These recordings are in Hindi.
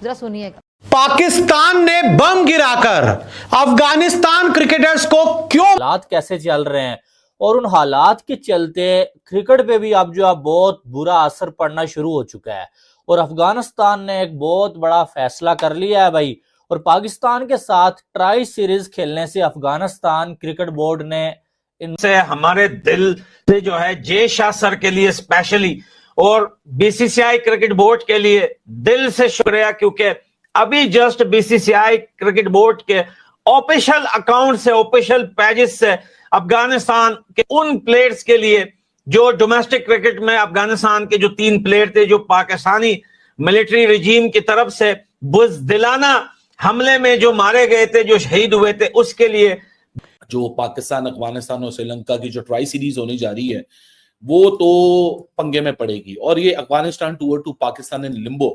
जरा सुनिएगा। पाकिस्तान ने बम गिराकर अफगानिस्तान क्रिकेटर्स को क्यों, हालात कैसे चल रहे हैं और उन हालात के चलते क्रिकेट पे भी अब जो है बहुत बुरा असर पड़ना शुरू हो चुका है। और अफगानिस्तान ने एक बहुत बड़ा फैसला कर लिया है भाई, और पाकिस्तान के साथ ट्राई सीरीज खेलने से अफगानिस्तान क्रिकेट बोर्ड ने इनसे हमारे दिल से जो है जे शाह सर के लिए स्पेशली और बीसीसीआई क्रिकेट बोर्ड के लिए दिल से शुक्रिया, क्योंकि अभी जस्ट बीसीसीआई क्रिकेट बोर्ड के ऑफिशियल अकाउंट से, ऑफिशियल पेजेस से अफगानिस्तान के उन प्लेयर्स के लिए जो डोमेस्टिक क्रिकेट में अफगानिस्तान के जो 3 प्लेयर थे जो पाकिस्तानी मिलिट्री रिजीम की तरफ से बुज़दिलाना हमले में जो मारे गए थे, जो शहीद हुए थे, उसके लिए जो पाकिस्तान, अफगानिस्तान और श्रीलंका की जो ट्राई सीरीज होने जा रही है वो तो पंगे में पड़ेगी। और ये Afghanistan tour to Pakistan in limbo,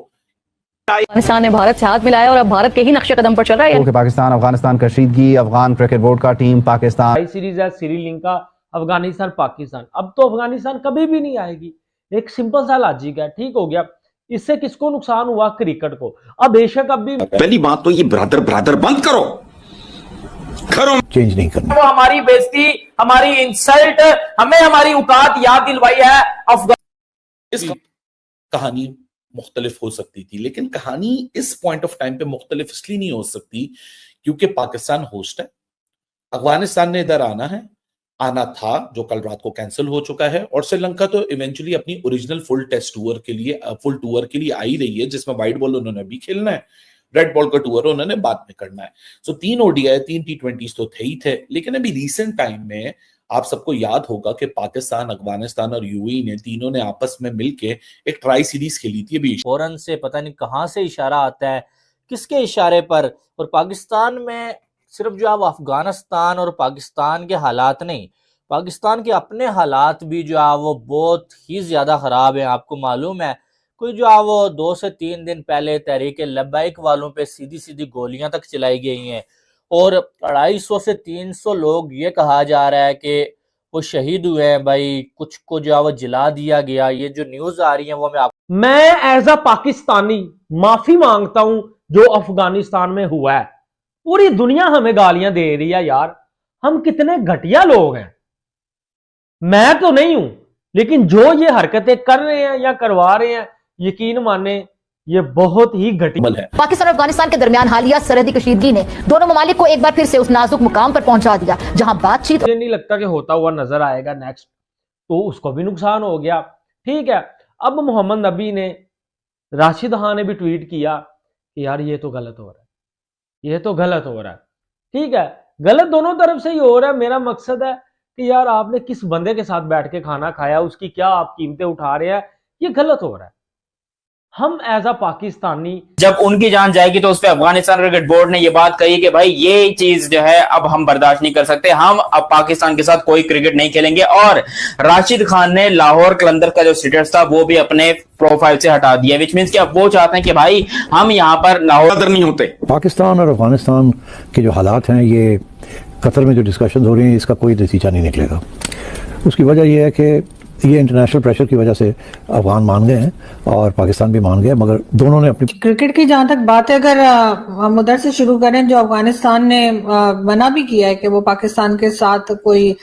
Pakistan ने भारत से हाथ मिलाया और अब भारत के ही नक्शे कदम पर चल रहा है। पाकिस्तान अफगानिस्तान कशीदगी, अफगान क्रिकेट बोर्ड का टीम पाकिस्तान ट्राई सीरीज है श्रीलंका, अफगानिस्तान, पाकिस्तान। अब तो अफगानिस्तान कभी भी नहीं आएगी। एक सिंपल सा लॉजिक है, ठीक हो गया। इससे किसको नुकसान हुआ? क्रिकेट को। अब बेशक अब भी पहली बात तो ये ब्रदर बंद करो, चेंज नहीं करना। वो हमारी बेइज्जती, हमारी इंसल्ट, हमें हमारी औकात याद दिलवाई है। इस कहानी मुख्तलिफ हो सकती थी, लेकिन कहानी इस पॉइंट ऑफ टाइम पे मुख्तलिफ इसलिए नहीं हो सकती क्योंकि पाकिस्तान होस्ट है, अफगानिस्तान ने इधर आना था जो कल रात को कैंसिल हो चुका है, और श्रीलंका तो इवेंचुअली अपनी ओरिजिनल फुल टूर के लिए आ ही रही है, जिसमें व्हाइट बॉल उन्होंने भी खेलना है, रेड बॉल का टूर उन्होंने बाद में करना है। सो 3 ओडीआई 3 T20 तो थे ही थे, लेकिन अभी रिसेंट टाइम में आप सबको याद होगा कि पाकिस्तान, अफगानिस्तान और यूएई ने तीनों ने आपस में मिलके एक ट्राई सीरीज खेली थी। अभी फौरन से पता नहीं कहां से इशारा आता है, किसके इशारे पर। और पाकिस्तान में सिर्फ जो अब अफगानिस्तान और पाकिस्तान के हालात नहीं, पाकिस्तान के अपने हालात भी जो है वो बहुत ही ज्यादा खराब है। आपको मालूम है कोई जो है वो 2 से 3 दिन पहले तहरीक लब्बैक वालों पे सीधी सीधी गोलियां तक चलाई गई हैं, और 250 से 300 लोग, ये कहा जा रहा है कि वो शहीद हुए हैं भाई, कुछ को जो है वो जला दिया गया। ये जो न्यूज आ रही है वो मैं एज अ पाकिस्तानी माफी मांगता हूं जो अफगानिस्तान में हुआ है। पूरी दुनिया हमें गालियां दे रही है यार, हम कितने घटिया लोग हैं। मैं तो नहीं हूं, लेकिन जो ये हरकतें कर रहे हैं या करवा रहे हैं, यकीन माने ये बहुत ही घटिया है। पाकिस्तान और अफगानिस्तान के दरमियान हालिया सरहदी कशीदगी ने दोनों ममालिक को एक बार फिर से उस नाजुक मुकाम पर पहुंचा दिया जहां बातचीत मुझे नहीं लगता कि होता हुआ नजर आएगा नेक्स्ट, तो उसको भी नुकसान हो गया। ठीक है, अब मोहम्मद नबी ने, राशिद खान ने भी ट्वीट किया कि यार ये तो गलत हो रहा है, ये तो गलत हो रहा है। ठीक है, गलत दोनों तरफ से ही हो रहा है। मेरा मकसद है कि यार आपने किस बंदे के साथ बैठ के खाना खाया, उसकी क्या आप कीमतें उठा रहे हैं, ये गलत हो रहा है। हम एज अ पाकिस्तानी, जब उनकी जान जाएगी तो उस पर अफगानिस्तान क्रिकेट बोर्ड ने यह बात कही कि भाई ये चीज जो है अब हम बर्दाश्त नहीं कर सकते, हम अब पाकिस्तान के साथ कोई क्रिकेट नहीं खेलेंगे। और राशिद खान ने लाहौर कलंदर का जो स्टेटस था वो भी अपने प्रोफाइल से हटा दिया, विच मींस कि अब वो चाहते हैं कि भाई हम यहाँ पर लाहौर नहीं होते। पाकिस्तान और अफगानिस्तान के जो हालात हैं, ये कतर में जो डिस्कशन हो रही हैं, इसका कोई नतीजा नहीं निकलेगा। उसकी वजह यह है कि ये इंटरनेशनल प्रेशर की वजह से अफगान मान गए हैं और पाकिस्तान भी मान गए, मगर दोनों ने अपनी क्रिकेट की जहां तक बात है, अगर हम उधर से शुरू करें, जो अफगानिस्तान ने मना भी किया है कि वो पाकिस्तान के साथ कोई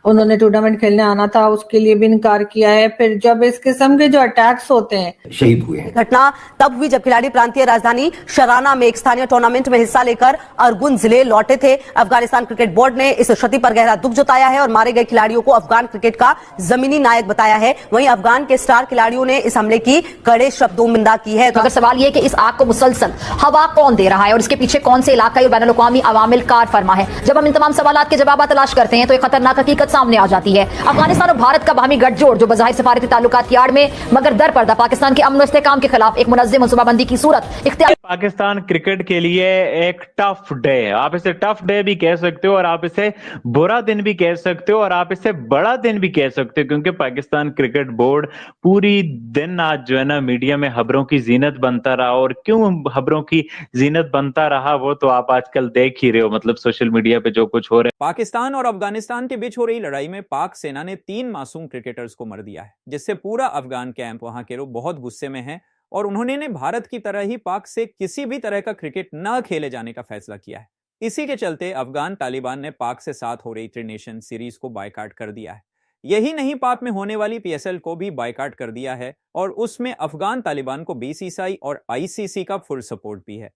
उन्होंने टूर्नामेंट खेलने आना था, उसके लिए भी इनकार किया है। फिर जब इस किस्म के जो अटैक्स होते हैं, शहीद हुए हैं। घटना तब हुई जब खिलाड़ी प्रांतीय राजधानी शराना में एक स्थानीय टूर्नामेंट में हिस्सा लेकर अरगुन जिले लौटे थे। अफगानिस्तान क्रिकेट बोर्ड ने इस क्षति पर गहरा दुख जताया है और मारे गए खिलाड़ियों को अफगान क्रिकेट का जमीनी नायक बताया है। वहीं अफगान के स्टार खिलाड़ियों ने इस हमले की कड़े शब्दों में निंदा की है। तो अगर सवाल ये कि इस आग को मुसलसल हवा कौन दे रहा है और इसके पीछे कौन से इलाकाई और बैनुल-अक़वामी अवामिल कार फरमा है, जब हम इन तमाम सवालों के जवाब तलाश करते हैं तो एक खतरनाक हकीकत सामने आ जाती है। अफगानिस्तान और भारत का बाहमी गठजोड़ जो बज़ाहिर सफारती ताल्लुकात की आड़ में मगर दर पर्दा पाकिस्तान के अमन और इस्तेहकाम के खिलाफ एक मुनज़्ज़म मनसूबाबंदी की सूरत इख्तियार। पाकिस्तान क्रिकेट के लिए एक टफ डे, आप इसे टफ डे भी कह सकते हो और आप इसे बुरा दिन भी कह सकते हो और आप इसे बड़ा दिन भी कह सकते हो, क्योंकि पाकिस्तान क्रिकेट बोर्ड पूरी दिन आज जो है ना मीडिया में खबरों की जीनत बनता रहा। और क्यों खबरों की जीनत बनता रहा वो तो आप आजकल देख ही रहे हो, मतलब सोशल मीडिया पे जो कुछ हो रहा है। पाकिस्तान और अफगानिस्तान के बीच हो रही लड़ाई में पाक सेना ने 3 मासूम क्रिकेटर्स को मार दिया है, जिससे पूरा अफगान कैंप, वहां के लोग बहुत गुस्से में हैं और उन्होंने ने भारत की तरह ही पाक से किसी भी तरह का क्रिकेट न खेले जाने का फैसला किया है। इसी के चलते अफगान तालिबान ने पाक से साथ हो रही त्रिनेशन सीरीज को बायकॉट कर दिया है। यही नहीं, पाक में होने वाली पीएसएल को भी बायकॉट कर दिया है और उसमें अफगान तालिबान को बीसीसीआई और आईसीसी का फुल सपोर्ट भी है।